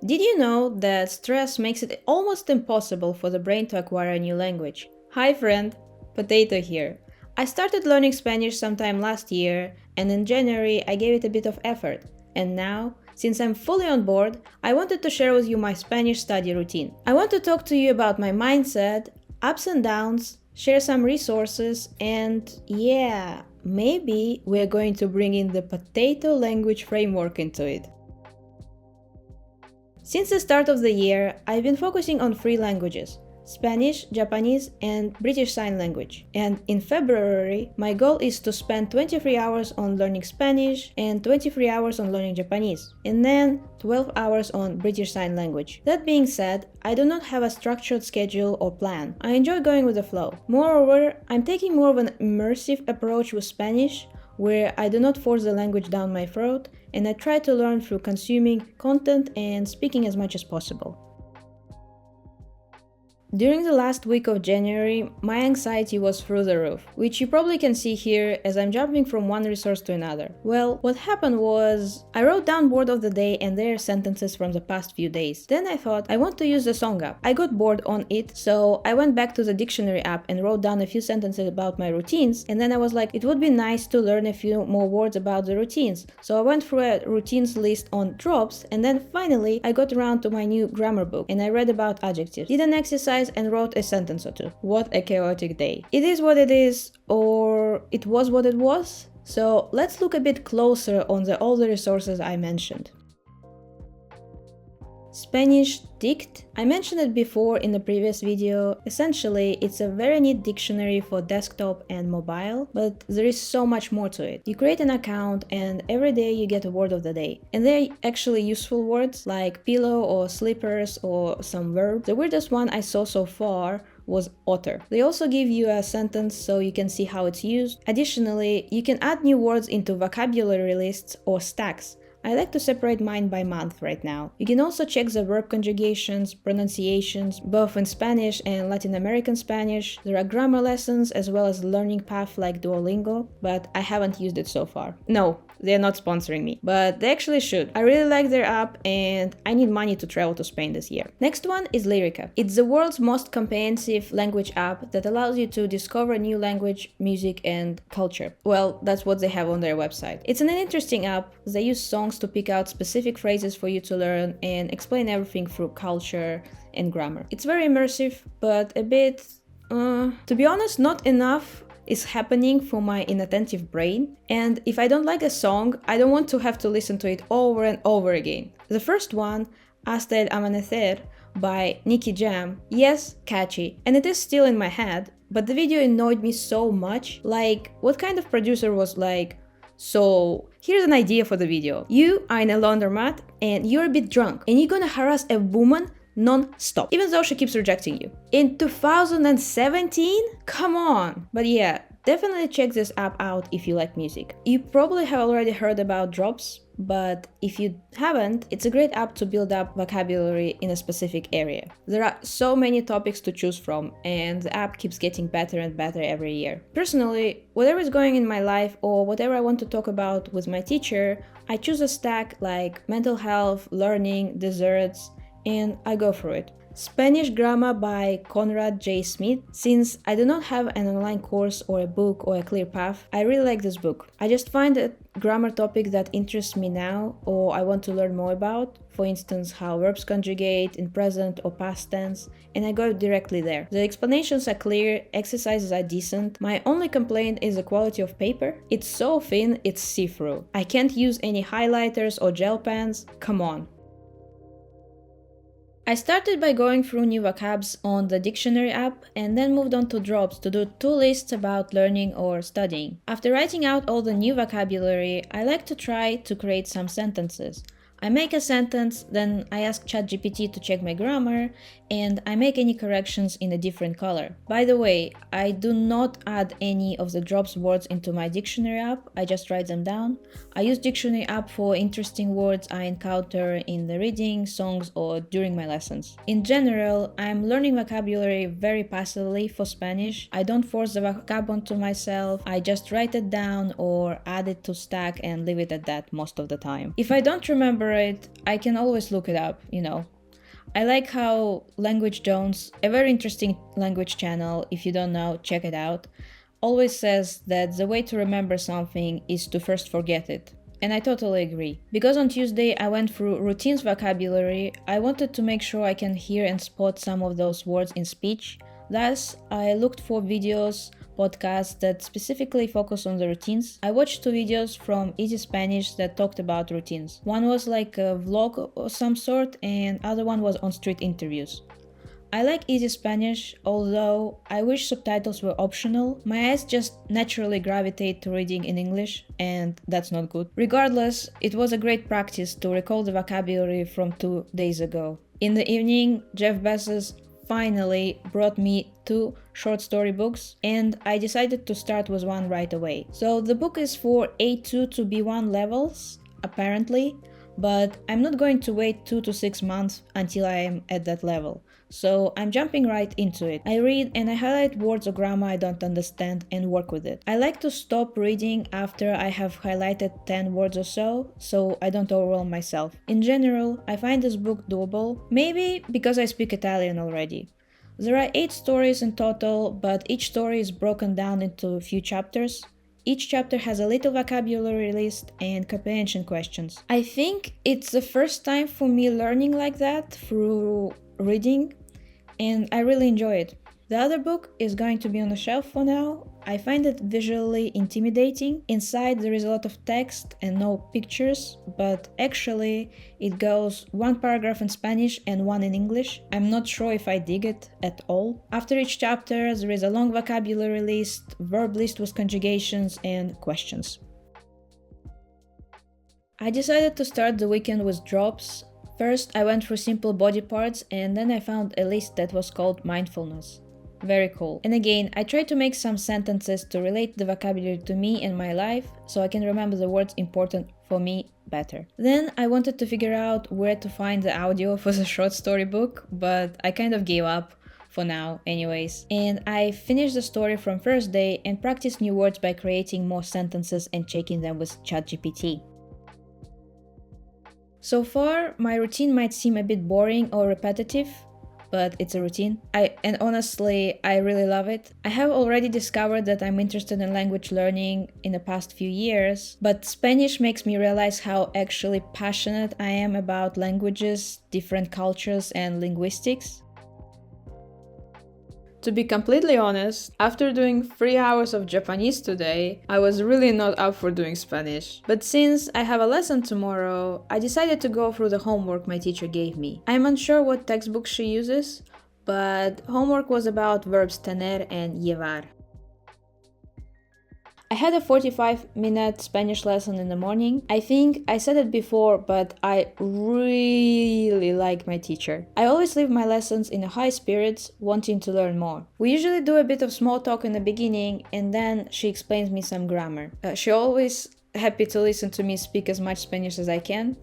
Did you know that stress makes it almost impossible for the brain to acquire a new language? Hi friend, Potato here. I started learning Spanish sometime last year, and in January I gave it a bit of effort. And now, since I'm fully on board, I wanted to share with you my Spanish study routine. I want to talk to you about my mindset, ups and downs, share some resources, and yeah, maybe we're going to bring in the potato language framework into it. Since the start of the year, I've been focusing on 3 languages: Spanish, Japanese, and British Sign Language. And in February, my goal is to spend 23 hours on learning Spanish and 23 hours on learning Japanese, and then 12 hours on British Sign Language. That being said, I do not have a structured schedule or plan. I enjoy going with the flow. Moreover, I'm taking more of an immersive approach with Spanish, where I do not force the language down my throat, and I try to learn through consuming content and speaking as much as possible. During the last week of January, my anxiety was through the roof, which you probably can see here as I'm jumping from one resource to another. Well, what happened was, I wrote down word of the day and their sentences from the past few days. Then I thought, I want to use the song app. I got bored on it, so I went back to the dictionary app and wrote down a few sentences about my routines, and then I was like, it would be nice to learn a few more words about the routines. So I went through a routines list on Drops, and then finally I got around to my new grammar book and I read about adjectives, did an exercise and wrote a sentence or two. What a chaotic day. It is what it is, or it was what it was. So let's look a bit closer on all the resources I mentioned. Spanish Dict. I mentioned it before in the previous video. Essentially, it's a very neat dictionary for desktop and mobile, but there is so much more to it. You create an account and every day you get a word of the day. And they're actually useful words like pillow or slippers or some verb. The weirdest one I saw so far was otter. They also give you a sentence so you can see how it's used. Additionally, you can add new words into vocabulary lists or stacks. I like to separate mine by month right now. You can also check the verb conjugations, pronunciations, both in Spanish and Latin American Spanish. There are grammar lessons as well as learning path like Duolingo, but I haven't used it so far. No, they're not sponsoring me, but they actually should. I really like their app and I need money to travel to Spain this year. Next one is Lyrica. It's the world's most comprehensive language app that allows you to discover new language, music, and culture. Well, that's what they have on their website. It's an interesting app. They use songs to pick out specific phrases for you to learn and explain everything through culture and grammar. It's very immersive, but a bit, to be honest, not enough is happening for my inattentive brain, and if I don't like a song, I don't want to have to listen to it over and over again. The first one, Hasta el Amanecer by Nicky Jam, yes, catchy, and it is still in my head, but the video annoyed me so much. Like, what kind of producer was like, so here's an idea for the video. You are in a laundromat and you're a bit drunk and you're gonna harass a woman non-stop, even though she keeps rejecting you. In 2017? Come on! But yeah, definitely check this app out if you like music. You probably have already heard about Drops, but if you haven't, it's a great app to build up vocabulary in a specific area. There are so many topics to choose from, and the app keeps getting better and better every year. Personally, whatever is going in my life or whatever I want to talk about with my teacher, I choose a stack like mental health, learning, desserts, and I go through it. Spanish Grammar by Conrad J. Smith. Since I do not have an online course or a book or a clear path, I really like this book. I just find a grammar topic that interests me now or I want to learn more about, for instance how verbs conjugate in present or past tense, and I go directly there. The explanations are clear, exercises are decent. My only complaint is the quality of paper. It's so thin, it's see-through. I can't use any highlighters or gel pens. Come on. I started by going through new vocabs on the dictionary app and then moved on to Drops to do 2 lists about learning or studying. After writing out all the new vocabulary, I like to try to create some sentences. I make a sentence, then I ask ChatGPT to check my grammar, and I make any corrections in a different color. By the way, I do not add any of the Drops words into my dictionary app, I just write them down. I use dictionary app for interesting words I encounter in the reading, songs, or during my lessons. In general, I'm learning vocabulary very passively for Spanish. I don't force the vocab onto myself, I just write it down or add it to stack and leave it at that most of the time. If I don't remember remember it, I can always look it up, you know. I like how Language Jones, a very interesting language channel, if you don't know, check it out, always says that the way to remember something is to first forget it. And I totally agree. Because on Tuesday I went through routines vocabulary, I wanted to make sure I can hear and spot some of those words in speech. Thus, I looked for videos, podcasts that specifically focus on the routines. I watched 2 videos from Easy Spanish that talked about routines. One was like a vlog of some sort, and other one was on street interviews. I like Easy Spanish, although I wish subtitles were optional. My eyes just naturally gravitate to reading in English, and that's not good. Regardless, it was a great practice to recall the vocabulary from 2 days ago. In the evening, Jeff Bezos finally brought me 2 short story books, and I decided to start with one right away. So the book is for A2 to B1 levels, apparently, but I'm not going to wait 2 to 6 months until I am at that level. So I'm jumping right into it. I read and I highlight words or grammar I don't understand and work with it. I like to stop reading after I have highlighted 10 words or so I don't overwhelm myself. In general, I find this book doable, maybe because I speak Italian already. There are 8 stories in total, but each story is broken down into a few chapters. Each chapter has a little vocabulary list and comprehension questions. I think it's the first time for me learning like that through reading, and I really enjoy it. The other book is going to be on the shelf for now. I find it visually intimidating. Inside there is a lot of text and no pictures, but actually it goes 1 paragraph in Spanish and 1 in English. I'm not sure if I dig it at all. After each chapter there is a long vocabulary list, verb list with conjugations and questions. I decided to start the weekend with drops. First, I went through simple body parts, and then I found a list that was called mindfulness. Very cool. And again, I tried to make some sentences to relate the vocabulary to me and my life, so I can remember the words important for me better. Then I wanted to figure out where to find the audio for the short story book, but I kind of gave up for now anyways. And I finished the story from first day and practiced new words by creating more sentences and checking them with ChatGPT. So far, my routine might seem a bit boring or repetitive, but it's a routine. And honestly, I really love it. I have already discovered that I'm interested in language learning in the past few years, but Spanish makes me realize how actually passionate I am about languages, different cultures, and linguistics. To be completely honest, after doing 3 hours of Japanese today, I was really not up for doing Spanish. But since I have a lesson tomorrow, I decided to go through the homework my teacher gave me. I'm unsure what textbook she uses, but homework was about verbs tener and llevar. I had a 45-minute Spanish lesson in the morning. I think I said it before, but I really like my teacher. I always leave my lessons in high spirits, wanting to learn more. We usually do a bit of small talk in the beginning, and then she explains me some grammar. She always happy to listen to me speak as much Spanish as I can,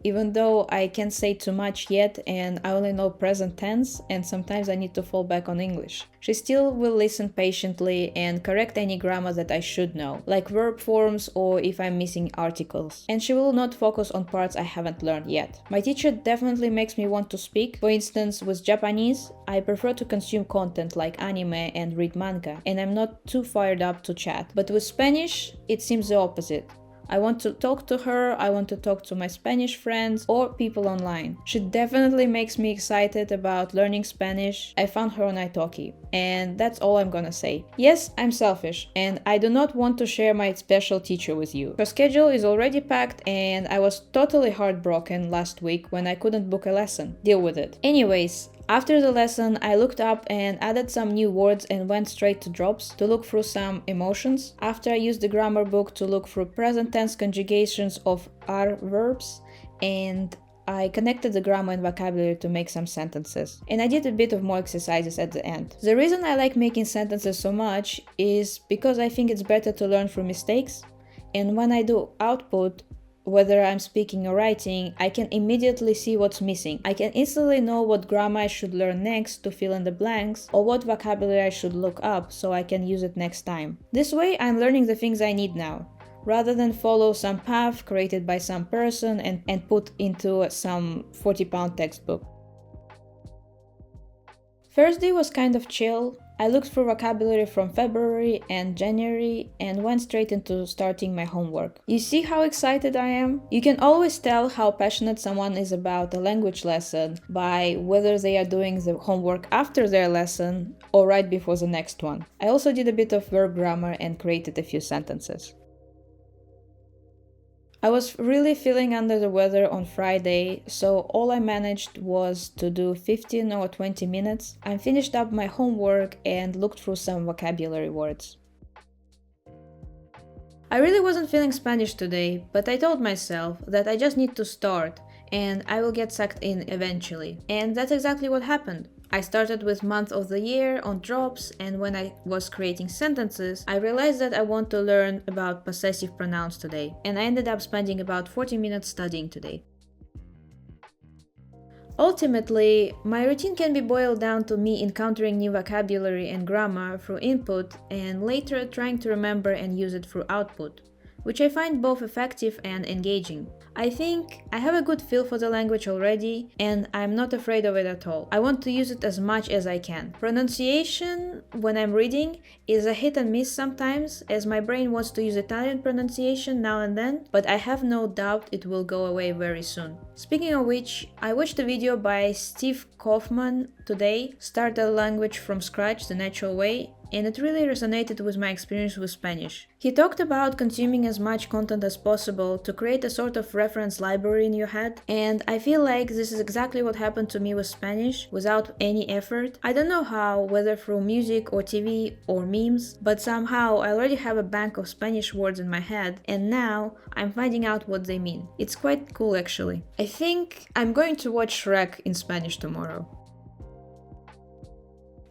even though I can't say too much yet and I only know present tense and sometimes I need to fall back on English. She still will listen patiently and correct any grammar that I should know, like verb forms or if I'm missing articles. And she will not focus on parts I haven't learned yet. My teacher definitely makes me want to speak. For instance, with Japanese, I prefer to consume content like anime and read manga, and I'm not too fired up to chat. But with Spanish, it seems the opposite. I want to talk to her, I want to talk to my Spanish friends or people online. She definitely makes me excited about learning Spanish. I found her on italki, and that's all I'm gonna say. Yes, I'm selfish, and I do not want to share my special teacher with you. Her schedule is already packed, and I was totally heartbroken last week when I couldn't book a lesson. Deal with it. Anyways, after the lesson, I looked up and added some new words and went straight to drops to look through some emotions. After I used the grammar book to look through present tense conjugations of are verbs, and I connected the grammar and vocabulary to make some sentences. And I did a bit of more exercises at the end. The reason I like making sentences so much is because I think it's better to learn from mistakes. And when I do output, whether I'm speaking or writing, I can immediately see what's missing. I can instantly know what grammar I should learn next to fill in the blanks, or what vocabulary I should look up so I can use it next time. This way, I'm learning the things I need now. rather than follow some path created by some person and put into some 40-pound textbook. First day was kind of chill. I looked for vocabulary from February and January and went straight into starting my homework. You see how excited I am? You can always tell how passionate someone is about a language lesson by whether they are doing the homework after their lesson or right before the next one. I also did a bit of verb grammar and created a few sentences. I was really feeling under the weather on Friday, so all I managed was to do 15 or 20 minutes. I finished up my homework and looked through some vocabulary words. I really wasn't feeling Spanish today, but I told myself that I just need to start and I will get sucked in eventually. And that's exactly what happened. I started with month of the year on drops, and when I was creating sentences, I realized that I want to learn about possessive pronouns today, and I ended up spending about 40 minutes studying today. Ultimately, my routine can be boiled down to me encountering new vocabulary and grammar through input and later trying to remember and use it through output, which I find both effective and engaging. I think I have a good feel for the language already, and I'm not afraid of it at all. I want to use it as much as I can. Pronunciation, when I'm reading, is a hit and miss sometimes, as my brain wants to use Italian pronunciation now and then, but I have no doubt it will go away very soon. Speaking of which, I watched a video by Steve Kaufman today, Start a Language from Scratch the Natural Way, and it really resonated with my experience with Spanish. He talked about consuming as much content as possible to create a sort of reference library in your head, and I feel like this is exactly what happened to me with Spanish, without any effort. I don't know how, whether through music or TV or memes, but somehow I already have a bank of Spanish words in my head, and now I'm finding out what they mean. It's quite cool actually. I think I'm going to watch Shrek in Spanish tomorrow.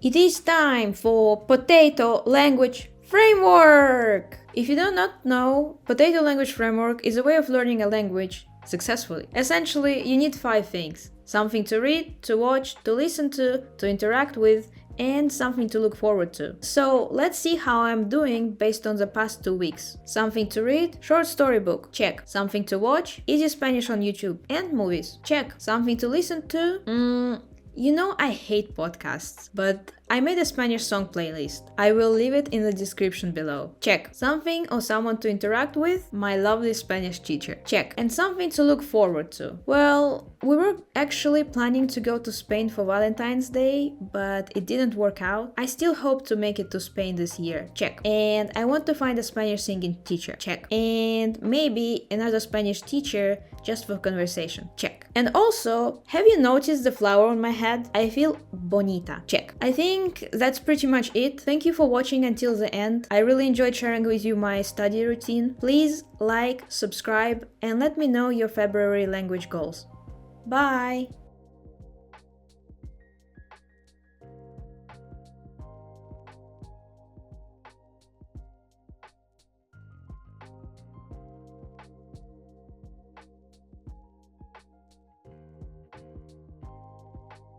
It is time for Potato Language Framework! If you do not know, Potato Language Framework is a way of learning a language successfully. Essentially, you need 5 things. Something to read, to watch, to listen to interact with, and something to look forward to. So let's see how I'm doing based on the past 2 weeks. Something to read, short storybook, check. Something to watch, easy Spanish on YouTube and movies, check. Something to listen to, you know I hate podcasts, but I made a Spanish song playlist. I will leave it in the description below. Check. Something or someone to interact with, my lovely Spanish teacher. Check. And something to look forward to. Well, we were actually planning to go to Spain for Valentine's Day, but it didn't work out. I still hope to make it to Spain this year. Check. And I want to find a Spanish singing teacher. Check. And maybe another Spanish teacher just for conversation. Check. And also, have you noticed the flower on my head? I feel bonita. Check. I think that's pretty much it. Thank you for watching until the end. I really enjoyed sharing with you my study routine. Please like, subscribe, and let me know your February language goals. Bye!